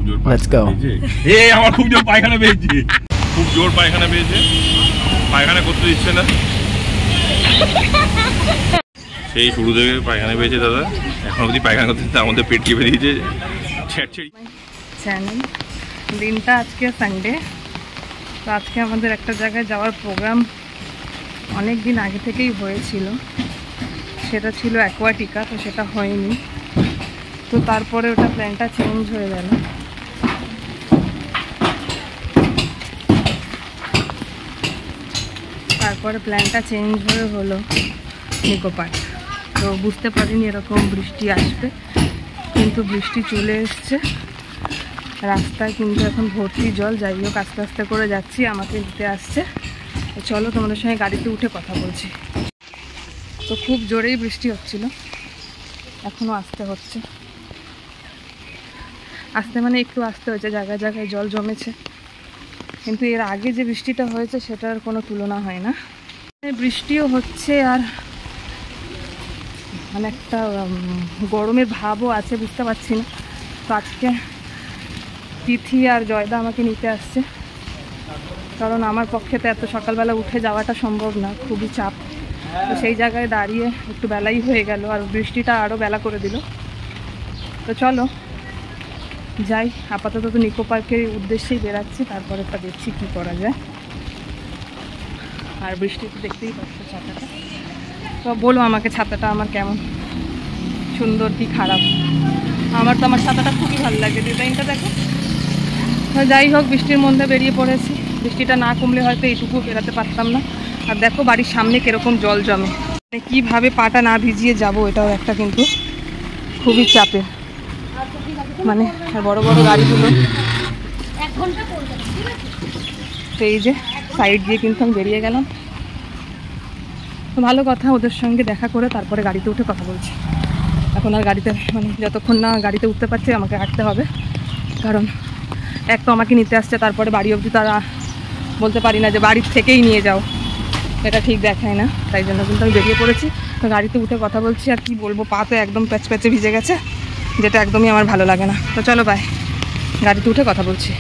Let's go. এই আমার খুব জোর পায়খানা পেয়েছে, খুব জোর পায়খানা পেয়েছে, পায়খানা করতে দিচ্ছে না। সেই শুরু থেকে পায়খানা পেয়েছে দাদা, এখন অবধি পায়খানা করতে তার মধ্যে পেট কেঁপে দিয়েছে। চ্যানেল দিনটা আজকে সানডে, তো আজকে আমাদের একটা জায়গায় যাওয়ার প্রোগ্রাম অনেক দিন আগে থেকেই হয়েছিল, সেটা ছিল অ্যাকোয়াটিকা, তো সেটা হয়নি। তো তারপরে ওটা প্ল্যানটা চেঞ্জ হয়ে গেল। তারপরে প্ল্যানটা চেঞ্জ হয়ে হলো নিকো পার্ক। তো বুঝতে পারিনি এরকম বৃষ্টি আসবে, কিন্তু বৃষ্টি চলে এসছে। রাস্তায় কিন্তু এখন ভর্তি জল। যাই হোক, আস্তে আস্তে করে যাচ্ছি, আমাকে নিতে আসছে। তো চলো তোমাদের সঙ্গে গাড়িতে উঠে কথা বলছি। তো খুব জোরেই বৃষ্টি হচ্ছিল, এখনও আসতে হচ্ছে। আসতে মানে একটু আসতে হচ্ছে, জায়গায় জায়গায় জল জমেছে, কিন্তু এর আগে যে বৃষ্টিটা হয়েছে সেটার কোনো তুলনা হয় না। বৃষ্টিও হচ্ছে আর মানে একটা গরমের ভাবও আছে, বুঝতে পারছি না। তো আজকে তিথি আর জয়দা আমাকে নিতে আসছে, কারণ আমার পক্ষে তো এত সকালবেলা উঠে যাওয়াটা সম্ভব না, খুবই চাপ। তো সেই জায়গায় দাঁড়িয়ে একটু বেলাই হয়ে গেল, আর বৃষ্টিটা আরও বেলা করে দিল। তো চলো যাই, আপাতত তো নিকো পার্কের উদ্দেশ্যেই বেরাচ্ছি, তারপরে তা দেখছি কী করা যায়। আর বৃষ্টি তো দেখতেই পাচ্ছ ছাতাটা। তো বলো আমাকে ছাতাটা আমার কেমন, সুন্দর কি খারাপ? আমার তো আমার ছাতাটা খুবই ভালো লাগে, ডিজাইনটা দেখো। যাই হোক, বৃষ্টির মধ্যে বেরিয়ে পড়েছি। বৃষ্টিটা না কমলে হয়তো এইটুকু বেরাতে পারতাম না। আর দেখো বাড়ির সামনে কীরকম জল জমে, কীভাবে পাটা না ভিজিয়ে যাব, এটাও একটা কিন্তু খুবই চাপের। মানে বড় বড় গাড়িগুলো, এই যে সাইড দিয়ে কিন্তু আমি বেরিয়ে গেলাম। তো ভালো কথা, ওদের সঙ্গে দেখা করে তারপরে গাড়িতে উঠে কথা বলছি। এখন আর গাড়িতে মানে যতক্ষণ না গাড়িতে উঠতে পারছি আমাকে হাঁটতে হবে, কারণ এক তো আমাকে নিতে আসছে, তারপরে বাড়ি অবধি তারা বলতে পারি না যে বাড়ির থেকেই নিয়ে যাও, এটা ঠিক দেখায় না। তাই জন্য কিন্তু আমি বেরিয়ে পড়েছি। তো গাড়িতে উঠে কথা বলছি। আর কি বলবো, পা তো একদম প্যাচ প্যাচে ভিজে গেছে, যেটা একদমই আমার ভালো লাগে না। তো চলো বাই, গাড়িতে উঠে কথা বলছি।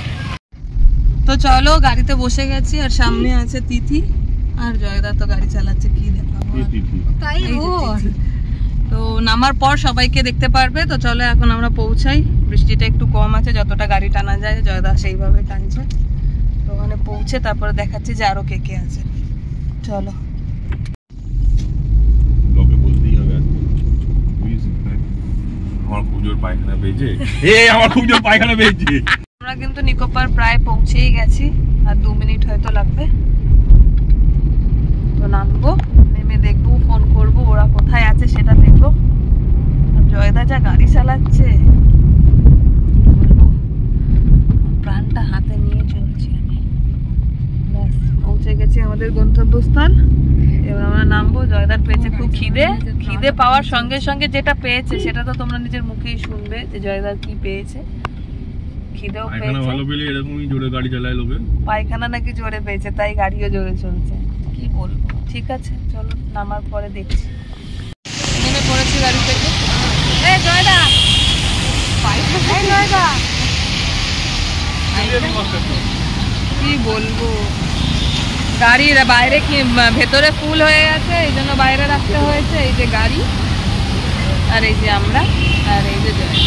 তো চলো গাড়িতে বসে গেছি, আর সামনে আছে তিথি আর জয়দা তো গাড়ি চালাচ্ছে। কি দেখাবো, তো নামার পর সবাইকে দেখতে পারবে। তো চলো এখন আমরা পৌঁছাই। বৃষ্টিটা একটু কম আছে, যতটা গাড়ি টানা যায় জয়দা সেইভাবে টানছে। তো ওখানে পৌঁছে তারপরে দেখাচ্ছি যে আরো কে কে আছে। চলো। আমার খুব জোর পায়খানা পেয়েছে, আমার খুব জোর পায়খানা পেয়েছে। আমরা কিন্তু নিকো পার্ক প্রায় পৌঁছেই গেছি, আর 2 মিনিট হয়তো লাগবে। তো নামবো, নেমে দেখবো, ফোন করবো, ওরা কোথায় আছে সেটা দেখবো। আর জয়দা যা গাড়ি চালাচ্ছে, প্রাণটা হাতে নিয়ে চলছি আমি। ব্যাস পৌঁছে গেছি আমাদের গন্তব্যস্থল। এবার আমরা নামবো। জয়দার পেয়েছে খুব খিদে, খিদে পাওয়ার সঙ্গে সঙ্গে যেটা পেয়েছে সেটা তো তোমরা নিজের মুখেই শুনবে যে জয়দার কি পেয়েছে। খিদেও পেয়েছে, ভালো পেলে এরকমই জোরে গাড়ি চালায় লোকে। পায়খানা নাকি জোরে পেয়েছে, তাই গাড়িও জোরে চলছে। কি বলবো, ঠিক আছে চলো নামার পরে দেখছি। নেমে পড়েছি গাড়ি থেকে। জয়দা, জয়দা কি বলবো, গাড়ির বাইরে কি ভেতরে ফুল হয়ে গেছে, এই জন্য বাইরে রাখতে হয়েছে। এই যে গাড়ি, আর এই যে আমরা, আর এই যে জয়।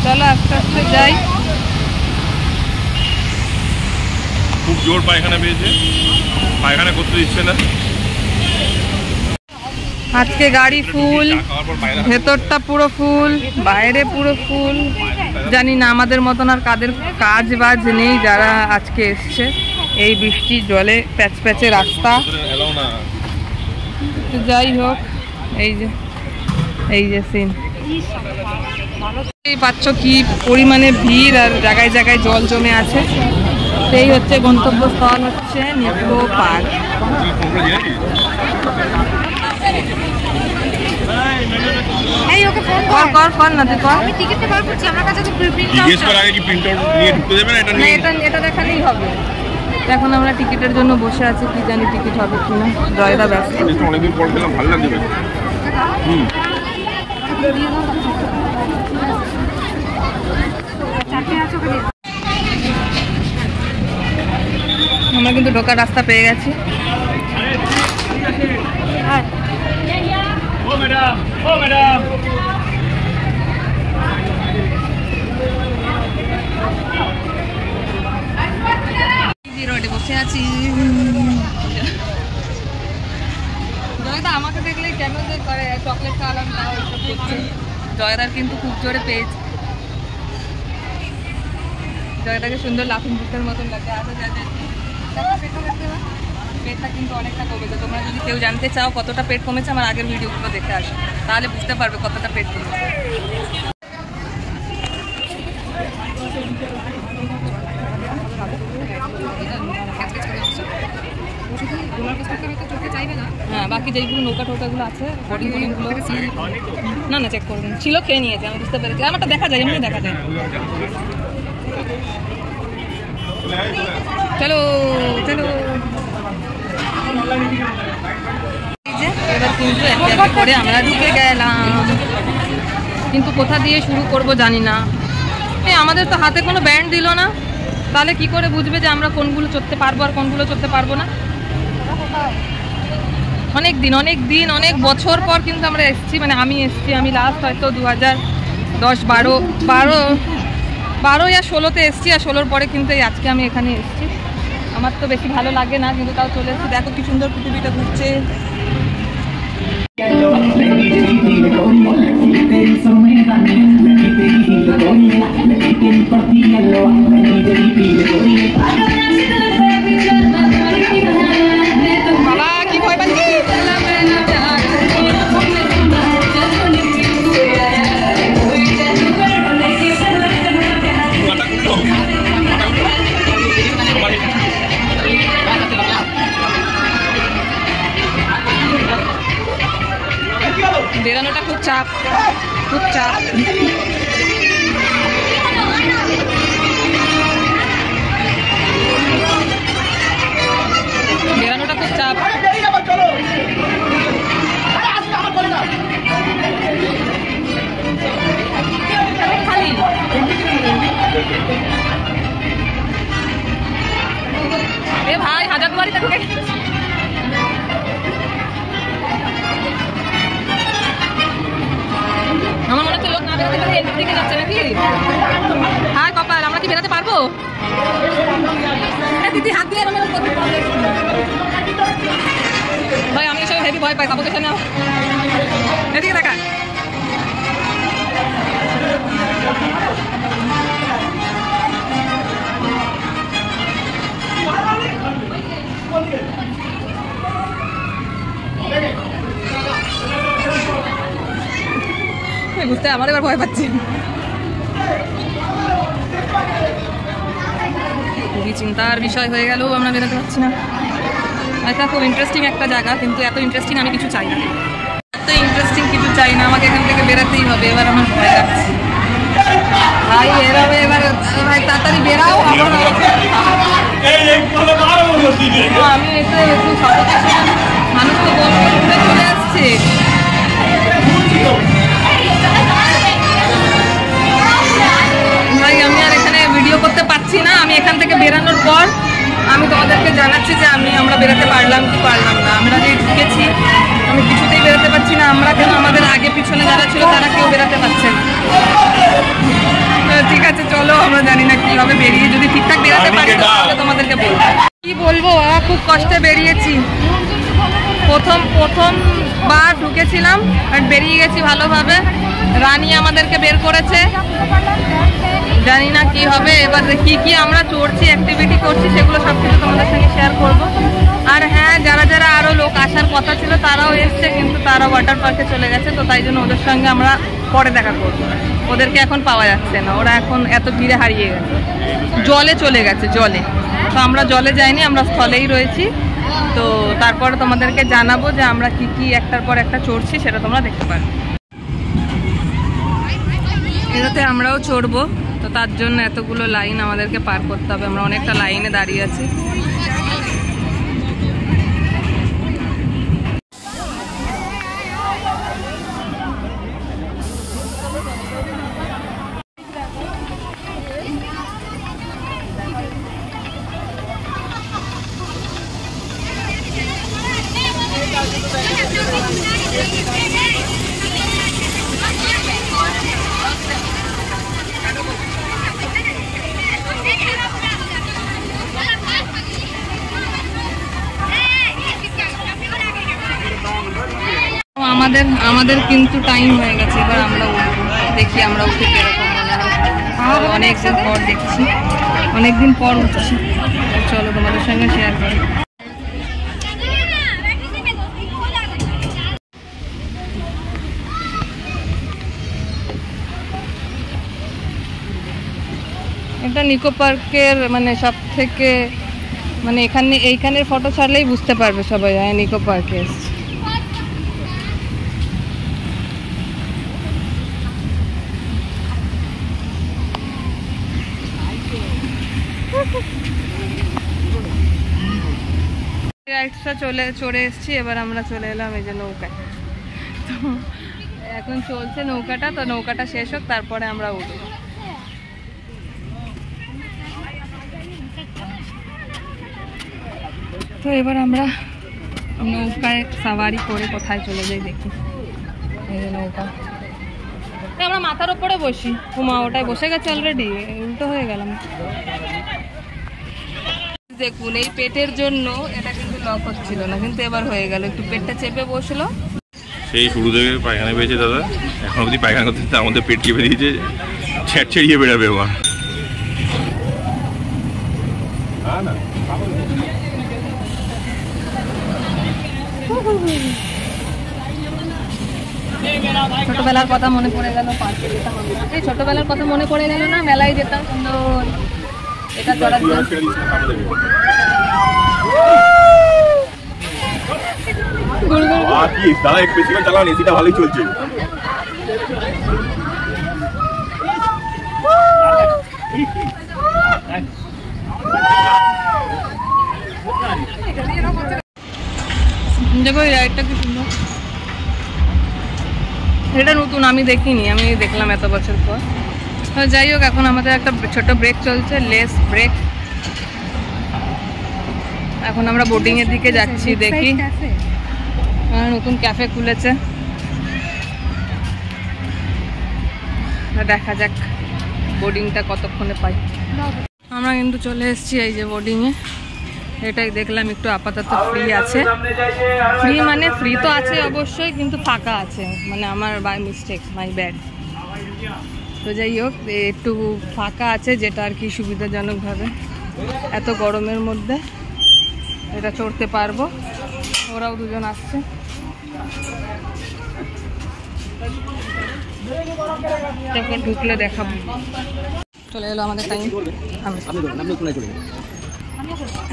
চলো আস্তে আস্তে যাই। খুব জোর পায়খানা পেয়েছে, পায়খানা করতে দিচ্ছে না। আজকে গাড়ি ফুল, ভেতরটা পুরো ফুল, বাইরে পুরো ফুল। জানি না আমাদের মতন আর কাদের কাজ বাজ নেই যারা আজকে এসছে এই বৃষ্টির জলে প্যাচ প্যাচে রাস্তা। যাই হোক, এই যে সিন পাচ্ছ কি পরিমাণে ভিড়, আর জায়গায় জায়গায় জল জমে আছে। সেই হচ্ছে গন্তব্যস্থল, হচ্ছে নিকো পার্ক। এটা দেখালেই হবে। এখন আমরা টিকিটের জন্য বসে আছি, কি জানি টিকিট হবে কিনা। জয়দা ব্যস্ত। অনেকদিন পর গেলাম, ভালো লাগবে। কিন্তু ঢোকার রাস্তা পেয়ে গেছি। রোডে বসে আছি। জয়দা আমাকে দেখলে কেন যে করে চকলেট খাওয়ালাম তাও এসব করছে। জয়দার কিন্তু খুব জোরে পেয়েছে। জয়দাকে সুন্দর লাফিং বুকের মতন লাগে। আরো যাদের পেটটা কিন্তু অনেকটা কমেছে। তোমরা যদি কেউ জানতে চাও কতটা পেট কমেছে আমার আগের ভিডিওগুলো দেখে আসো, তাহলে বুঝতে পারবে কতটা পেট কমেছে। হ্যাঁ, বাকি যেইগুলো নৌকা টোকাগুলো আছে না চেক করবেন, ছিল খেয়ে নিয়েছে, আমি বুঝতে পেরেছি। আমারটা দেখা যায়, এমনি দেখা যায়। চলো চলো, এবার কিন্তু একটা করে আমরা ঢুকে গেলাম, কিন্তু কোথা দিয়ে শুরু করব জানি না। আমাদের তো হাতে কোনো ব্যান্ড দিল না, তাহলে কি করে বুঝবে যে আমরা কোনগুলো চড়তে পারবো আর কোনগুলো চড়তে পারবো না। অনেক দিন অনেক বছর পর কিন্তু আমরা এসেছি, মানে আমি এসেছি, আমি লাস্ট হয়তো 2010-12 ইয়া 16-তে এসেছি, আর 16-র পরে কিন্তু এই আজকে আমি এখানে এসেছি। আমার তো বেশি ভালো লাগে না, কিন্তু তাও চলে এসেছি। দেখো কি সুন্দর পৃথিবীটা ঘুরছে। বাবা কি ভয় পাচ্ছি। বেরানোটা খুব চাপ, খুব চাপ। বেরানোটা খুব চাপ। খালি এ ভাই হাজারদুয়ারিতে ঢুকে আমার মনে হচ্ছে লোক না বেরোতে পারে এদিক থেকে যাচ্ছে নাকি। হাই কপাল, আমরা কি বেরোতে পারবো? দিদি হাত দিয়ে ভাই, আমি এসব হেভি ভয় পাই, খাবো কেন? এদিকে দেখা। বুঝতে আমার এবার ভয় পাচ্ছি। খুবই চিন্তার বিষয় হয়ে গেল, আমরা বেরোতে পারছি না। এটা খুব ইন্টারেস্টিং একটা জায়গা, কিন্তু এত ইন্টারেস্টিং আমি কিছু চাই না, এত ইন্টারেস্টিং কিছু চাই না। আমাকে এখান থেকে বেরোতেই হবে। এবার আমার ভয় লাগছে ভাই, এভাবে এবার ভাই তাড়াতাড়ি বেরাও। আমি একটু মানুষ তো বলতে চলে আসছে। ভাই আমি আর এখানে ভিডিও করতে পারছি না। আমি এখান থেকে বেরানোর পর আমি তোমাদেরকে জানাচ্ছি যে আমরা বেরোতে পারলাম কি পারলাম না। আমরা যে ঢুকেছি, আমি কিছুতেই বেরোতে পারছি না। আমরা কেন, আমাদের আগে পিছনে যারা ছিল তারা কেউ বেরোতে পারছে না। ঠিক আছে চলো, আমরা জানি না কীভাবে বেরিয়ে, যদি ঠিকঠাক বেরোতে পারি তাহলে তোমাদেরকে বলবো। কি বলবো, খুব কষ্টে বেরিয়েছি। প্রথমবার ঢুকেছিলাম আর বেরিয়ে গেছি ভালোভাবে। রানী আমাদেরকে বের করেছে, জানি না কি হবে এবার। কি আমরা চড়ছি, অ্যাক্টিভিটি করছি, সেগুলো সব কিছু তোমাদের সঙ্গে শেয়ার করবো। আর হ্যাঁ, যারা আরও লোক আসার কথা ছিল তারাও এসছে, কিন্তু তারা ওয়াটার পার্কে চলে গেছে। তো তাই জন্য ওদের সঙ্গে আমরা পরে দেখা করবো। ওদেরকে এখন পাওয়া যাচ্ছে না, ওরা এখন এত ভিড়ে হারিয়ে গেছে, জলে চলে গেছে, জলে। তো আমরা জলে যাইনি, আমরা স্থলেই রয়েছি। তো তারপরে তোমাদেরকে জানাবো যে আমরা কি একটার পর একটা চড়ছি, সেটা তোমরা দেখতে পারবে। এটাতে আমরাও চড়বো, তো তার জন্য এতগুলো লাইন আমাদেরকে পার করতে হবে। আমরা অনেকটা লাইনে দাঁড়িয়ে আছি। আমাদের কিন্তু টাইম হয়ে গেছে, এবার আমরা উঠবো। দেখি আমরা উঠে কিরকম মনে হয়। অনেকদিন পর দেখছি, অনেকদিন পর উঠছি। চলো তোমাদের সঙ্গে শেয়ার করি। এটা নিকো পার্কের মানে সব থেকে মানে এইখানের ফটো ছাড়লেই বুঝতে পারবে সবাই নিকো পার্কে এসছে। রাইডসটা চড়ে এসছি, এবার আমরা চলে এলাম এই যে নৌকায়। তো এখন চলছে নৌকাটা, তো নৌকাটা শেষ হোক তারপরে আমরা উঠবো। তো এবার আমরা নৌকায় সাওয়ারি করে কোথায় চলে যাই দেখি। এই যে নৌকা, আমরা মাথার ওপরে বসি। হুমা ওটাই বসে গেছে অলরেডি, উল্টো হয়ে গেলাম। দেখুন এই পেটের জন্য এটা কিন্তু লক হচ্ছিল না, কিন্তু এবার হয়ে গেল। একটু পেটটা চেপে বসলো, সেই শুরু থেকে পায়খানা পেয়েছে দাদা, এখন অবধি পায়খানা করতে তার মধ্যে পেট চেপে দিয়েছে, ছেড়িয়ে বেড়াবে এবার। ছোটবেলার কথা মনে পড়ে গেল, পার্কে যেতাম। এই ছোটবেলার কথা মনে পড়ে গেল না, মেলায় যেতাম সুন্দর। এটা চড়ার জন্য দাদা একটু বেশি করে চালান, এসিটা ভালোই চলছে। দেখো এই রাইডটা কি সুন্দর। এটা নতুন, আমি দেখিনি, আমি দেখলাম এত বছর পর। তো যাই হোক, এখন আমাদের একটা ছোট ব্রেক চলছে, লেস ব্রেক। এখন আমরা বোটিং এর দিকে যাচ্ছি, দেখি নতুন ক্যাফে খুলেছে, দেখা যাক বোর্ডিংটা কতক্ষণে পাই। আমরা কিন্তু চলে এসেছি এই যে বোর্ডিংয়ে। এটাই দেখলাম একটু আপাতত ফ্রি আছে। ফ্রি মানে ফ্রি তো আছে অবশ্যই, কিন্তু ফাঁকা আছে, মানে আমার বাই মিস্টেক, মাই ব্যাড। তো যাই হোক, একটু ফাঁকা আছে, যেটা আর কি সুবিধাজনকভাবে এত গরমের মধ্যে এটা চড়তে পারবো। ওরাও দুজন আসছে। তারপর ঢুকলে দেখাবো। চলে এলো আমাদের টাইম।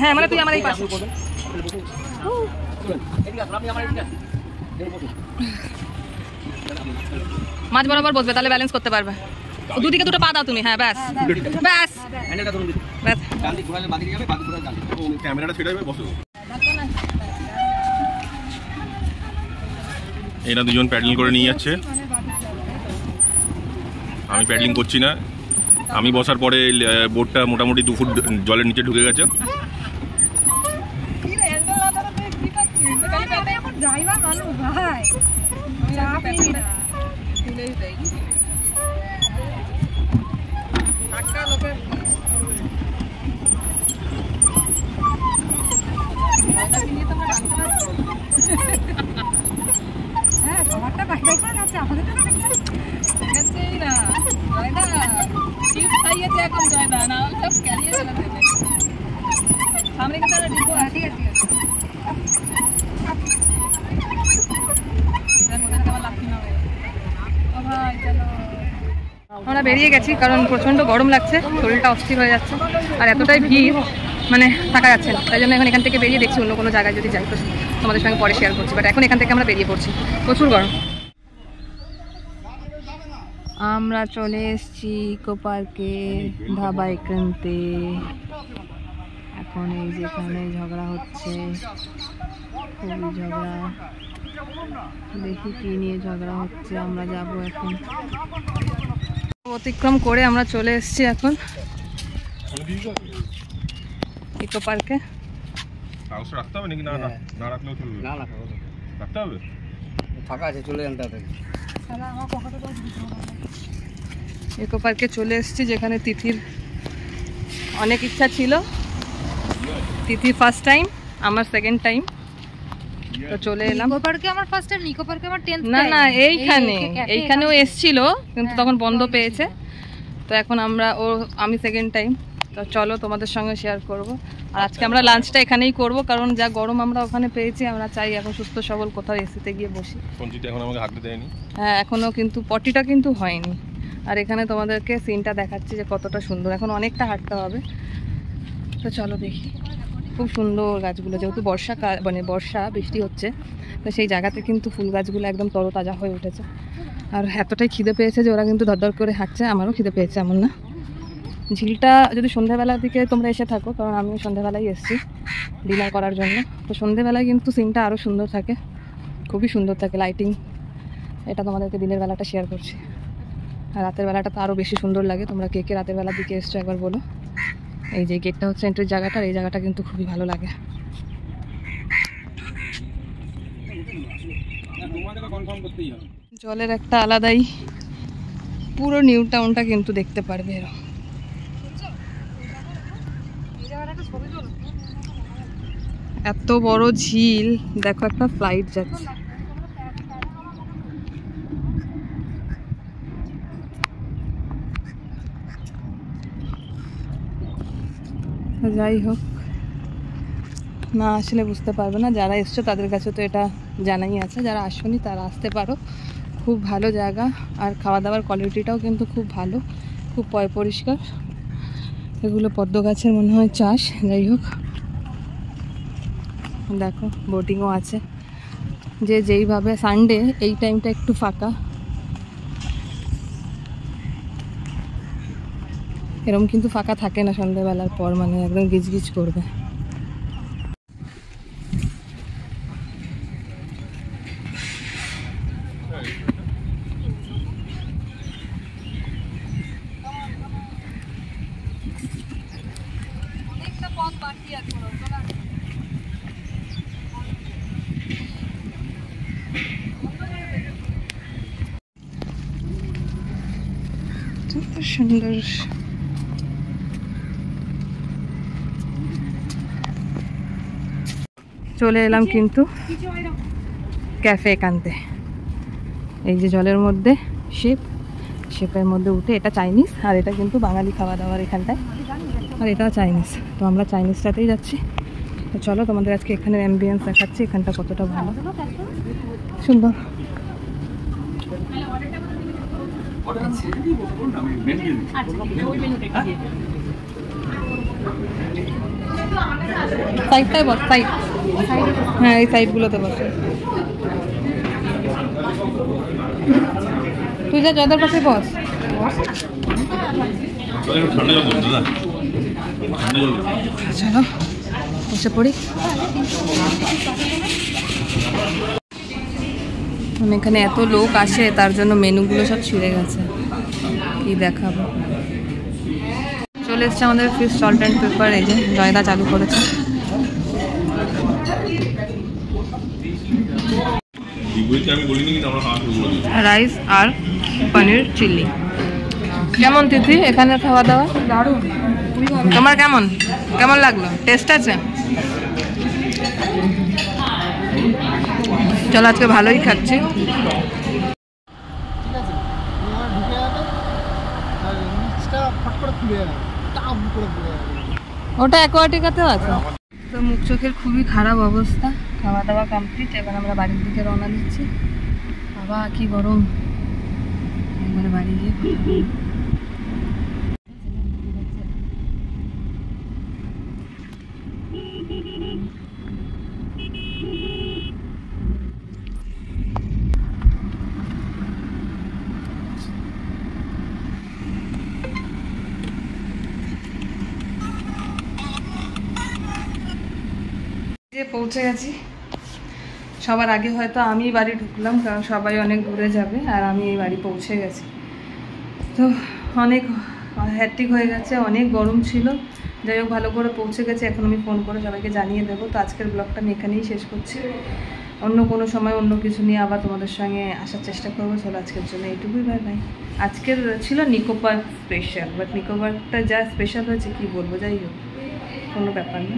হ্যাঁ মানে তুই আমার এই পাশে। মাঝ বরাবর বসবে, তাহলে ব্যালেন্স করতে পারবে। দুদিকে দুটো পা দাও তুমি। হ্যাঁ ব্যাস ব্যাস ব্যাস। এরা দুজন প্যাডলিং করে নিয়ে যাচ্ছে, আমি প্যাডলিং করছি না। আমি বসার পরে বোটটা মোটামুটি 2 ফুট জলের নিচে ঢুকে গেছে। আমরা বেরিয়ে গেছি, কারণ প্রচণ্ড গরম লাগছে, শরীরটা অস্থির হয়ে যাচ্ছে, আর এতটাই ভিড় মানে থাকা যাচ্ছে না। তাই জন্য এখন এখান থেকে বেরিয়ে দেখছি অন্য কোনো জায়গায় যদি যাই তো তোমাদের সঙ্গে পরে শেয়ার করছি। বাট এখন এখান থেকে আমরা বেরিয়ে পড়ছি, প্রচুর গরম। আমরা চলে এসেছি ইকো পার্কে ধাবায় কিনতে। এখন এই যেখানে ঝগড়া হচ্ছে, খুবই ঝগড়া। দেখি কি নিয়ে ঝগড়া হচ্ছে, আমরা যাব এখন। অতিক্রম করে আমরা চলে এসেছি এখন ইকো পার্কে। রাখতে হবে নাকি? না রাখলেও চলবে। না রাখতে হবে, ফাঁকা আছে, চলে যান তাড়াতাড়ি। ইকো পার্কে চলে এসেছি, যেখানে তিথির অনেক ইচ্ছা ছিল। তিথি ফার্স্ট টাইম, আমার সেকেন্ড টাইম। তো চলে এলাম। নিকো পার্কে আমার ফার্স্ট টাইম, নিকো পার্কে আমার 10th না না এইখানেও এসছিল কিন্তু তখন বন্ধ পেয়েছে। তো এখন আমি সেকেন্ড টাইম। তো চলো তোমাদের সঙ্গে শেয়ার করব। আর আজকে আমরা লাঞ্চটা এখানেই করব, কারণ যা গরম আমরা ওখানে পেয়েছি, আমরা চাই এখন সুস্থ সবল কোথাও এসিতে গিয়ে বসি। হ্যাঁ, এখনো কিন্তু পটিটা কিন্তু হয়নি। আর এখানে তোমাদেরকে সিনটা দেখাচ্ছি যে কতটা সুন্দর। এখন অনেকটা হাঁটতে হবে, তো চলো দেখি। খুব সুন্দর গাছগুলো, যেহেতু বর্ষাকাল মানে বর্ষা বৃষ্টি হচ্ছে, তো সেই জায়গাতে কিন্তু ফুল গাছগুলো একদম তরতাজা হয়ে উঠেছে। আর এতটাই খিদে পেয়েছে যে ওরা কিন্তু ধরধর করে হাঁটছে। আমারও খিদে পেয়েছে, এমন না। ঝিলটা যদি সন্ধ্যাবেলার দিকে তোমরা এসে থাকো, কারণ আমিও সন্ধ্যাবেলায় এসেছি ডিনার করার জন্য, তো সন্ধ্যাবেলায় কিন্তু সিনটা আরও সুন্দর থাকে, খুবই সুন্দর থাকে লাইটিং। এটা তোমাদেরকে দিনের বেলাটা শেয়ার করছি, আর রাতের বেলাটা তো আরও বেশি সুন্দর লাগে। তোমরা কে কে রাতের বেলার দিকে এসছো একবার বলো। এই যে গেটটা হচ্ছে এন্ট্রির জায়গাটা, এই জায়গাটা কিন্তু খুবই ভালো লাগে। জলের একটা আলাদাই, পুরো নিউ টাউনটা কিন্তু দেখতে পারবে এরকম। এত বড় ঝিল, দেখো একটা ফ্লাইট যাচ্ছে। যাই হোক, না আসলে বুঝতে পারবে না, যারা এসছো তাদের কাছে তো এটা জানাই আছে, যারা আসোনি তারা আসতে পারো। খুব ভালো জায়গা, আর খাওয়া দাওয়ার কোয়ালিটিটাও কিন্তু খুব ভালো, খুব পরিষ্কার। এগুলো পদ্ম গাছের মনে হয় চাষ। যাই হোক, দেখো বোটিংও আছে, যে যেইভাবে সানডে এই টাইমটা একটু ফাঁকা, এরকম কিন্তু ফাঁকা থাকে না সন্ধ্যেবেলার পর, মানে একদম গিজগিজ করবে। সুন্দর। চলে এলাম কিন্তু ক্যাফে কানতে। এই যে জলের মধ্যে শেপের মধ্যে উঠে, এটা চাইনিজ আর এটা কিন্তু বাঙালি খাওয়া দাওয়ার এখানটায়, আর এটাও চাইনিজ। তো আমরা চাইনিজটাতেই যাচ্ছি। তো চলো তোমাদের আজকে এখানের অ্যাম্বিয়েন্স দেখাচ্ছি, এখানটা কতটা ভালো সুন্দর। সাইডটাই বস, সাইড, হ্যাঁ এই সাইডগুলোতে বসে। তুই যা যাদের পাশে বস। চলো বসে পড়ি। এখানে এত লোক আসে, তার জন্য মেনুগুলো সব ছিঁড়ে গেছে, কি দেখাবো। চলে এসছে আমাদের ফিশ সল্ট অ্যান্ড পেপার, এই যে জয়দা চালু করেছে। রাইস আর পনির চিলি। কেমন তিথি এখানে খাওয়া দাওয়া? দারুণ। তোমার কেমন লাগলো? টেস্ট আছে? চলো আজকে ভালোই খাচ্ছি। ওটা অ্যাকোয়াটিকাতেও আছে। তো মুখ চোখের খুবই খারাপ অবস্থা, খাওয়া দাওয়া কমপ্লিট। এবার আমরা বাড়ির দিকে রওনা দিচ্ছি। বাবা কি গরম, একবারে বাড়ি গিয়ে পৌঁছে গেছি। সবার আগে হয়তো আমি বাড়ি ঢুকলাম, কারণ সবাই অনেক দূরে যাবে, আর আমি এই বাড়ি পৌঁছে গেছি। তো অনেক হ্যাট্রিক হয়ে গেছে, অনেক গরম ছিল। যাই হোক ভালো করে পৌঁছে গেছে। এখন আমি ফোন করে সবাইকে জানিয়ে দেবো। তো আজকের ব্লগটা আমি এখানেই শেষ করছি। অন্য কোনো সময় অন্য কিছু নিয়ে আবার তোমাদের সঙ্গে আসার চেষ্টা করবো। চলো আজকের জন্য এইটুকুই, বাই বাই। আজকের ছিল Nicco park special, but Nicco পার্কটা যা স্পেশাল হয়েছে কি বলবো, যাই হোক কোনো ব্যাপার না।